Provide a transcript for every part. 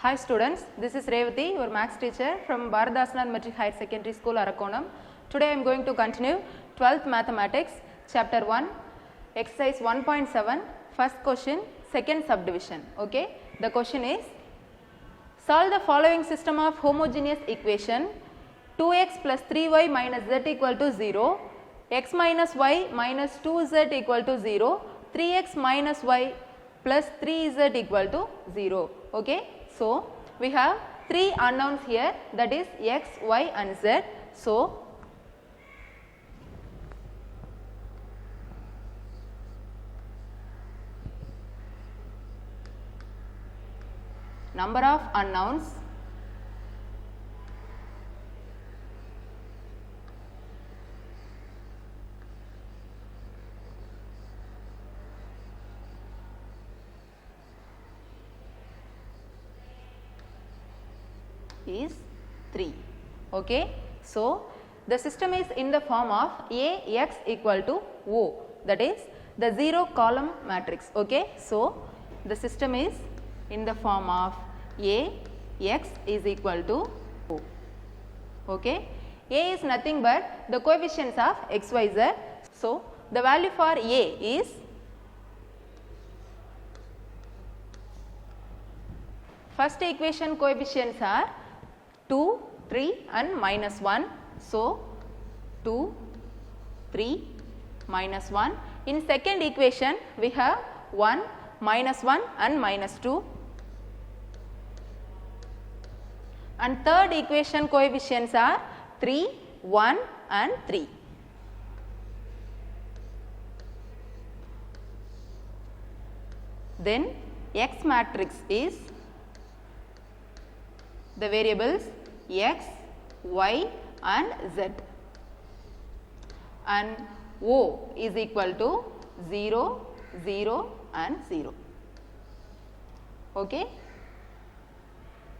Hi students, this is Revati, your maths teacher from Bharathasanan Metric Higher Secondary School, Arakonam. Today I am going to continue 12th Mathematics, Chapter 1, Exercise 1.7, first question, second subdivision. Okay, the question is, solve the following system of homogeneous equation: 2x plus 3y minus z equal to 0, x minus y minus 2z equal to 0, 3x minus y plus 3z equal to 0. Okay. So, we have three unknowns here, that is x, y and z. So, number of unknowns is 3. Okay. So, the system is in the form of A x equal to O, that is the 0 column matrix. Okay. So, the system is in the form of A x is equal to O. Okay. A is nothing but the coefficients of x, y, z. So, the value for A is first equation coefficients are 2, 3 and minus 1. So, 2, 3, minus 1. In second equation, we have 1, minus 1 and minus 2. And third equation coefficients are 3, 1 and 3. Then X matrix is the variables x, y and z, and O is equal to 0, 0 and 0. Okay.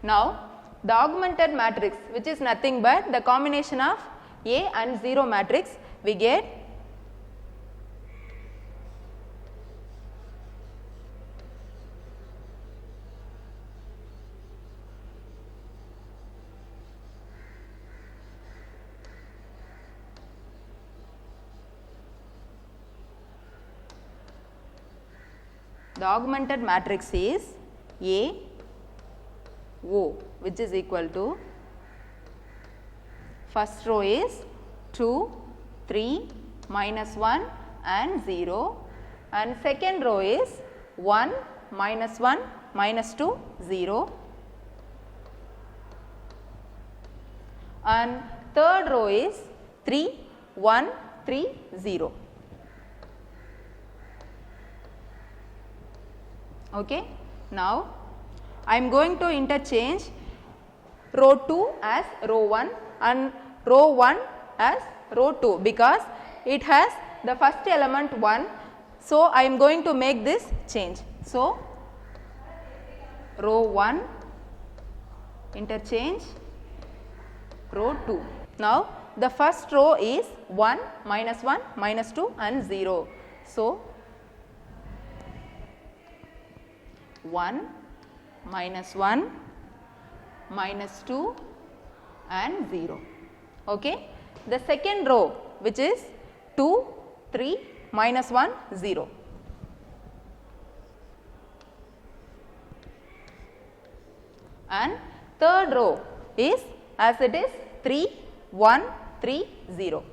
Now, the augmented matrix, which is nothing but the combination of A and 0 matrix, we get the augmented matrix is A O, which is equal to, first row is 2, 3, minus 1 and 0, and second row is 1, minus 1, minus 2, 0, and third row is 3, 1, 3, 0. Okay. Now, I am going to interchange row 2 as row 1 and row 1 as row 2, because it has the first element 1. So, I am going to make this change. So, row 1 interchange row 2. Now, the first row is 1, minus 1, minus 2 and 0. So, 1, minus 1, minus 2 and 0. Okay. The second row, which is 2, 3, minus 1, 0. And third row is as it is 3, 1, 3, 0.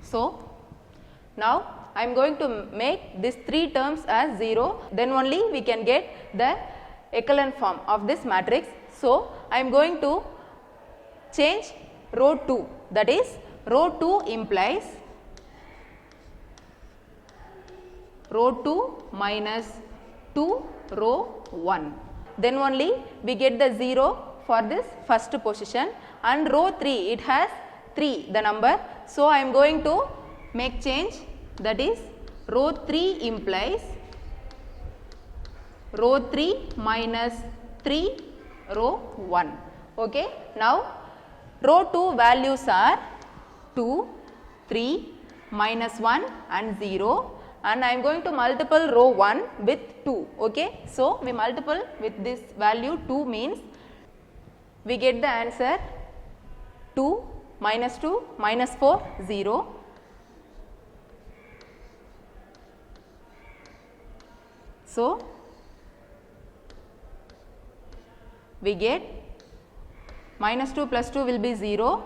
So, now I am going to make these three terms as 0, then only we can get the echelon form of this matrix. So, I am going to change row 2, that is row 2 implies row 2 minus 2 row 1, then only we get the 0 for this first position, and row 3 it has 3 the number. So, I am going to make change, that is row 3 implies row 3 minus 3 row 1. Okay. Now, row 2 values are 2, 3, minus 1 and 0, and I am going to multiple row 1 with 2. Okay. So, we multiple with this value 2 means we get the answer 2 minus 2 minus 4 0. So, we get minus 2 plus 2 will be 0,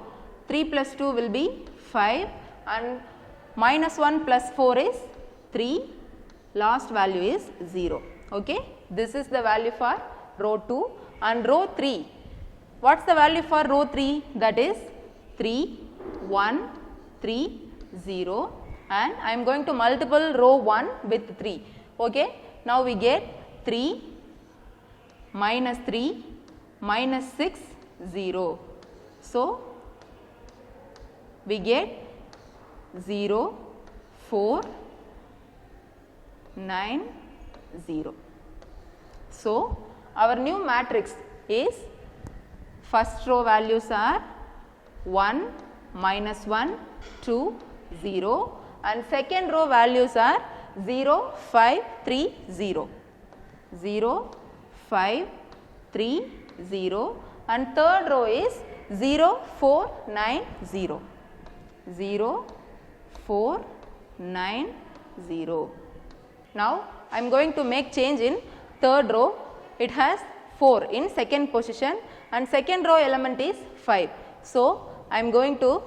3 plus 2 will be 5 and minus 1 plus 4 is 3, last value is 0. Okay. This is the value for row 2 and row 3. What is the value for row 3? That is 3, 1, 3, 0 and I am going to multiple row 1 with 3. Okay. Now, we get 3 minus 3 minus 6 0. So, we get 0 4 9 0. So, our new matrix is first row values are 1 minus 1 2 0 and second row values are 0 5 3 0, 0 5 3 0 and third row is 0 4 9 0, 0 4 9 0. Now, I am going to make change in third row. It has 4 in second position and second row element is 5. So, I am going to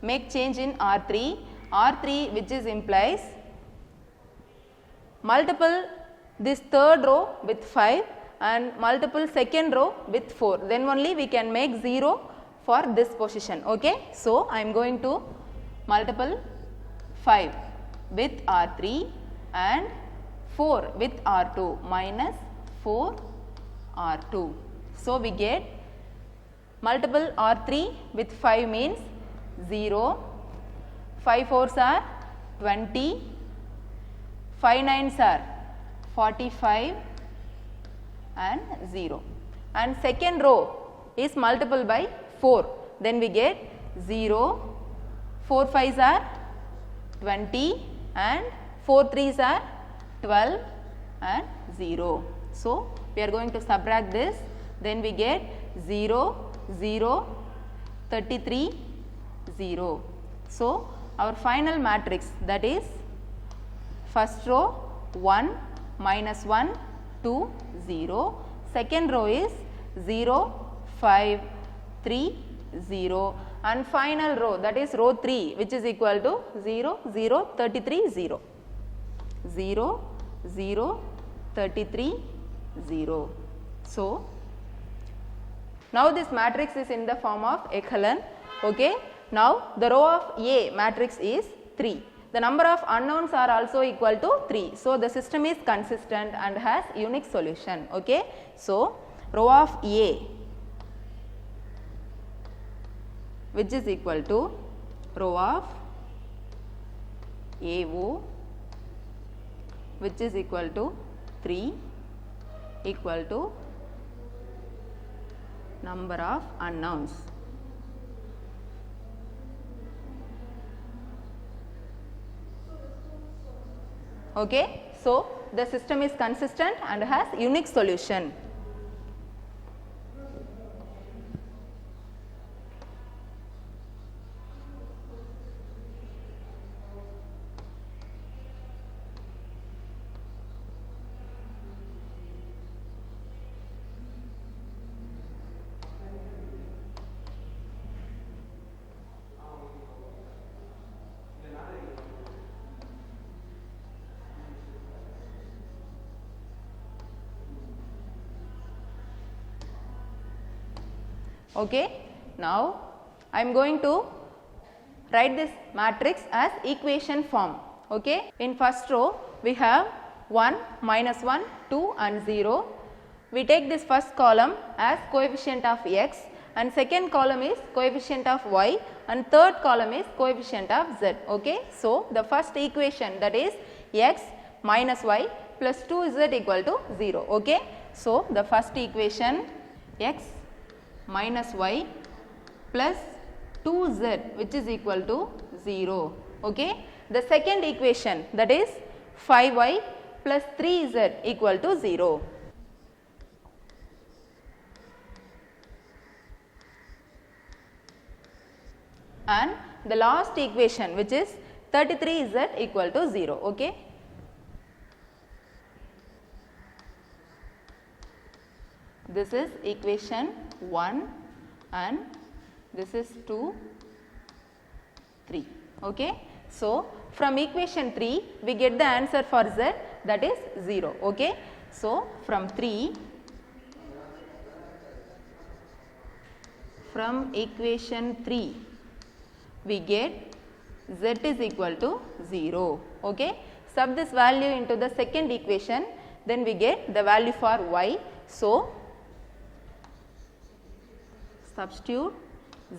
make change in R3, R3 which is implies multiple this third row with 5 and multiple second row with 4, then only we can make 0 for this position. Okay. So, I am going to multiple 5 with R3 and 4 with R2 minus 4 R2. So, we get multiple R3 with 5 means 0, 5 4s are 20, 5 9s are 45 and 0 and second row is multiple by 4, then we get 0, 4 5s are 20 and 4 3s are 12 and 0. So, we are going to subtract this, then we get 0 0 33 0. So, our final matrix, that is first row 1 minus 1 2 0, second row is 0 5 3 0 and final row, that is row 3 which is equal to 0 0 33 0, 0 0 33 0. So, now this matrix is in the form of echelon. Okay. Now, the row of A matrix is 3. The number of unknowns are also equal to 3. So, the system is consistent and has unique solution. Okay. So, row of A which is equal to row of AO which is equal to 3 equal to number of unknowns. Okay. So, the system is consistent and has unique solution. Okay. Now, I am going to write this matrix as equation form. Okay. In first row, we have 1, minus 1, 2 and 0. We take this first column as coefficient of x and second column is coefficient of y and third column is coefficient of z. Okay. So, the first equation, that is x minus y plus 2z equal to 0. Okay. So, the first equation x minus y plus 2z which is equal to 0. Okay. The second equation, that is 5y plus 3z equal to 0. And the last equation, which is 33z equal to 0. Okay. This is equation 1 and this is 2, 3. Okay. So, from equation 3 we get the answer for z, that is 0. Okay. So, from equation 3 we get z is equal to 0. Okay. Sub this value into the second equation, then we get the value for y. So, substitute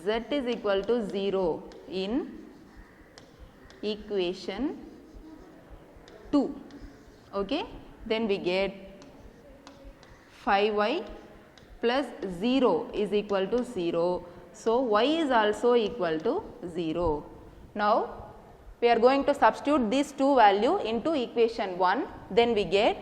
z is equal to 0 in equation 2. Okay. Then we get 5y plus 0 is equal to 0. So, y is also equal to 0. Now, we are going to substitute these two value into equation 1, then we get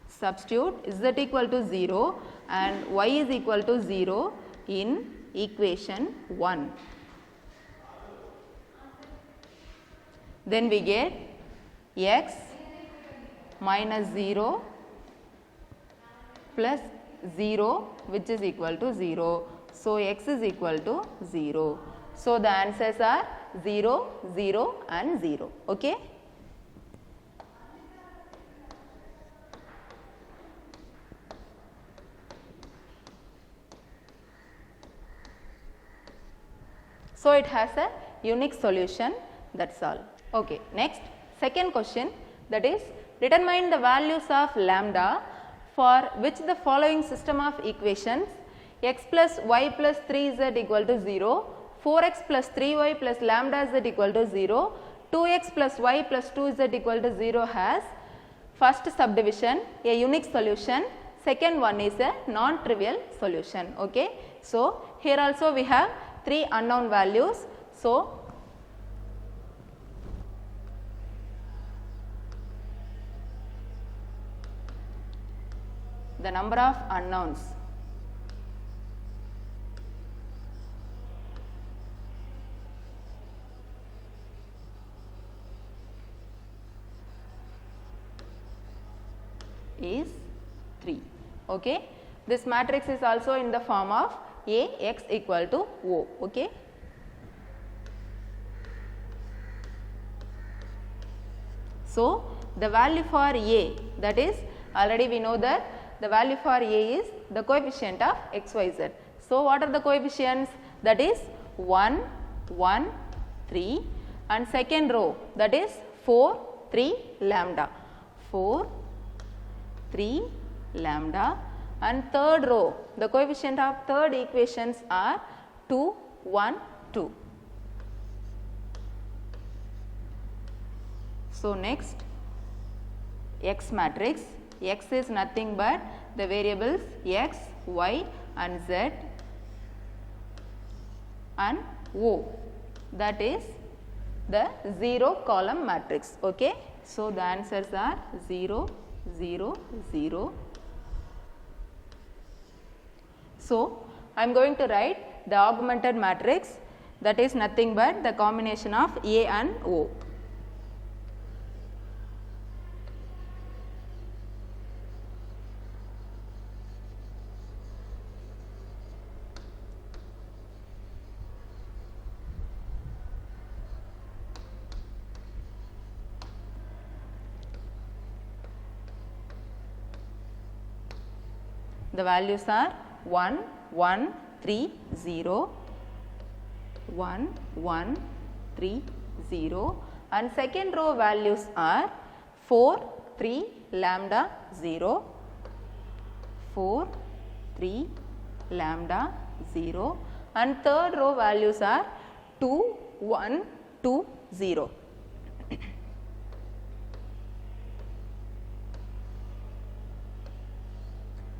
substitute z equal to 0 and y is equal to 0 in equation 1. Then we get x minus 0 plus 0 which is equal to 0. So, x is equal to 0. So, the answers are 0, 0 and 0. Okay. So, it has a unique solution, that is all. Okay. Next, second question, that is determine the values of lambda for which the following system of equations x plus y plus 3z equal to 0, 4x plus 3y plus lambda z equal to 0, 2x plus y plus 2z equal to 0 has first subdivision a unique solution, second one is a non-trivial solution. Okay. So, here also we have 3 unknown values. So, the number of unknowns is 3. Okay. This matrix is also in the form of A x equal to O. Okay. So, the value for A, that is already we know that the value for A is the coefficient of x, y, z. So, what are the coefficients? That is 1, 1, 3 and second row, that is 4, 3 lambda, 4, 3 lambda, and third row, the coefficient of third equations are 2, 1, 2. So, next x matrix, x is nothing but the variables x, y and z and O, that is the 0 column matrix. Okay. So, the answers are 0, 0, 0. So, I am going to write the augmented matrix, that is nothing but the combination of A and O. The values are 1, 1, 3, 0, 1, 1, 3, 0 and second row values are 4, 3, lambda 0, 4, 3, lambda 0 and third row values are 2, 1, 2, 0.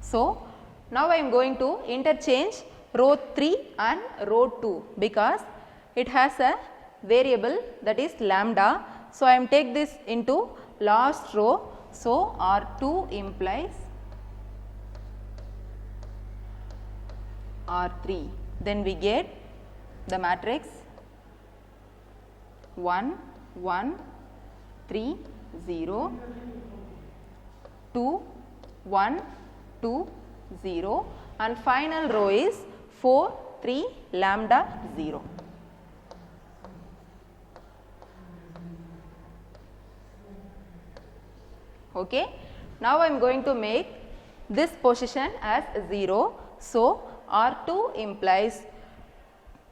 So, Now I am going to interchange row 3 and row 2 because it has a variable that is lambda. So I am take this into last row. So R2 implies R3. Then we get the matrix 1 1 3 0 2 1 2 0 and final row is 4 3 lambda 0. Okay. Now I am going to make this position as 0. So R2 implies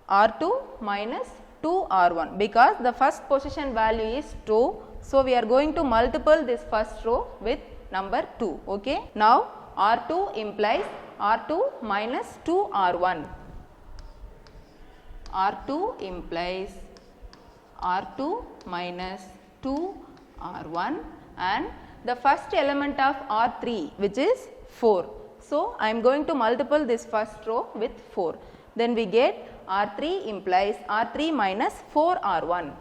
R2 minus 2 R1 because the first position value is 2. So we are going to multiple this first row with number 2. Okay. Now R2 implies R2 minus 2 R1. R2 implies R2 minus 2 R1 and the first element of R3 which is 4. So I am going to multiple this first row with 4. Then we get R3 implies R3 minus 4 R1.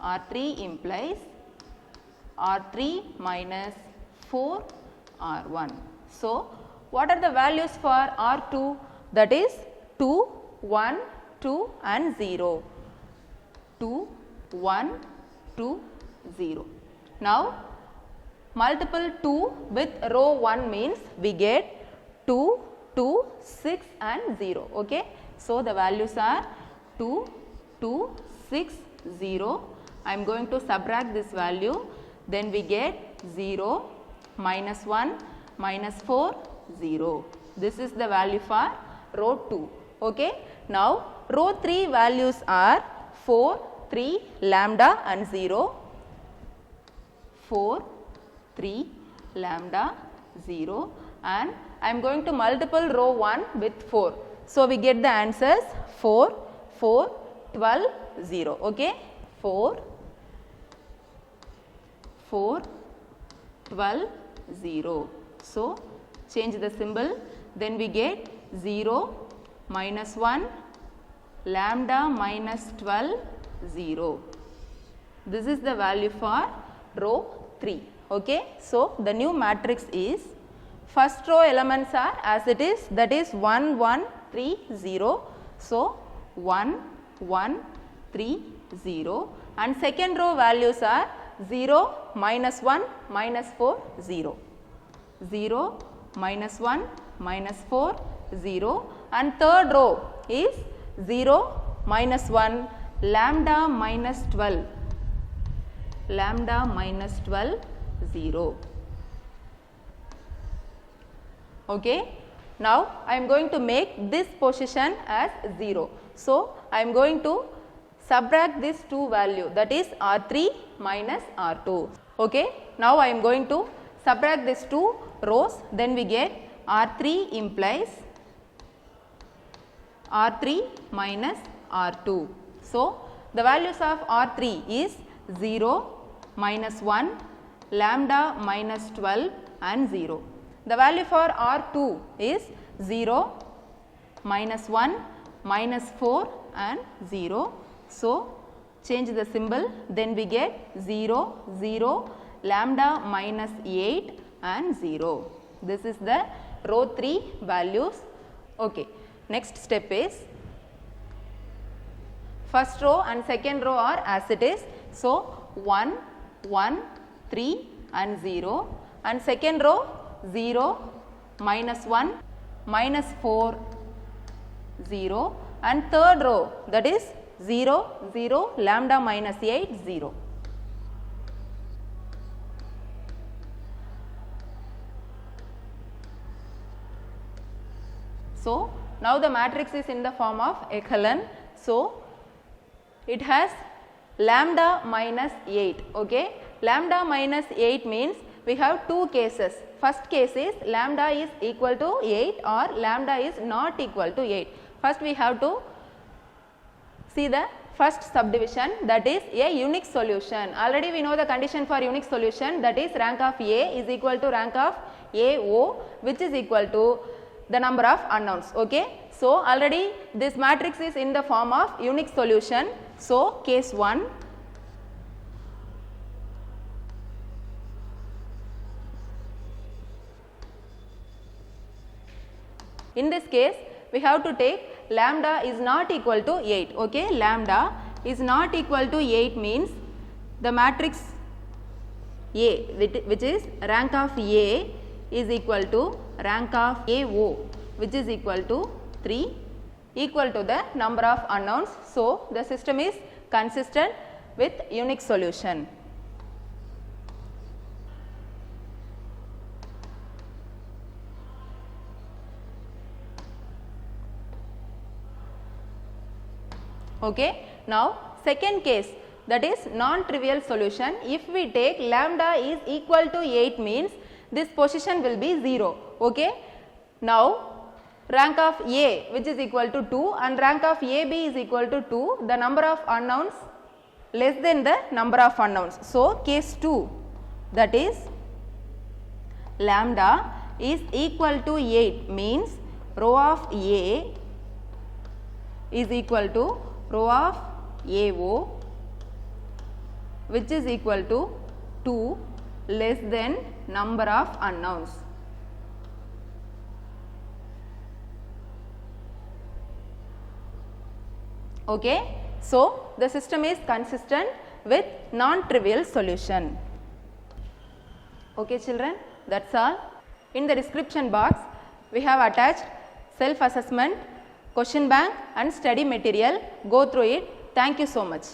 R3 implies R3 minus 4 R1. So what are the values for R2? That is 2, 1, 2 and 0. 2, 1, 2, 0. Now multiple 2 with row 1 means we get 2, 2, 6 and 0. Okay. So the values are 2, 2, 6, 0. I am going to subtract this value. Then we get 0, minus 1, minus 4, 0. This is the value for row 2. Okay. Now row 3 values are 4, 3, lambda and 0. 4, 3, lambda, 0 and I am going to multiple row 1 with 4. So we get the answers 4, 4, 12, 0. Okay. 4, 4, 12, 0. So change the symbol. Then we get 0, minus 1, lambda minus 12, 0. This is the value for row 3. Okay. So the new matrix is first row elements are as it is, that is 1 1 3 0. So 1 1 3 0 and second row values are 0 minus 1 minus 4 0. 0 minus 1 minus 4 0 and third row is 0 minus 1 lambda minus 12. Lambda minus 12 0. Okay. Now I am going to make this position as 0. So I am going to subtract this 2 value, that is R3 minus R2. Okay. Now I am going to subtract these 2 rows, then we get R3 implies R3 minus R2. So the values of R3 is 0, minus 1, lambda minus 12 and 0. The value for R2 is 0, minus 1, minus 4 and 0. So change the symbol, then we get 0, 0, lambda minus 8 and 0. This is the row 3 values. Okay. Next step is first row and second row are as it is. So 1, 1, 3 and 0 and second row 0, minus 1, minus 4, 0 and third row that is 0, 0, lambda minus 8, 0. So now the matrix is in the form of echelon. So it has lambda minus 8. Okay. Lambda minus 8 means we have two cases. First case is lambda is equal to 8 or lambda is not equal to 8. First we have to see the first subdivision, that is a unique solution. Already we know the condition for unique solution, that is rank of A is equal to rank of AO, which is equal to the number of unknowns. Okay. So, already this matrix is in the form of unique solution. So, case 1. In this case, we have to take lambda is not equal to 8. Okay. Lambda is not equal to 8 means the matrix A, which is rank of A, is equal to rank of AO, which is equal to 3, equal to the number of unknowns. So, the system is consistent with unique solution. Okay. Now, second case, that is non-trivial solution. If we take lambda is equal to 8 means this position will be 0. Okay. Now, rank of A, which is equal to 2, and rank of AB is equal to 2, the number of unknowns less than the number of unknowns. So, case 2, that is lambda is equal to 8 means row of A is equal to row of AO, which is equal to 2 less than number of unknowns. Okay. So, the system is consistent with non-trivial solution. Okay children, that is all. In the description box, we have attached self-assessment, question bank and study material. Go through it. Thank you so much.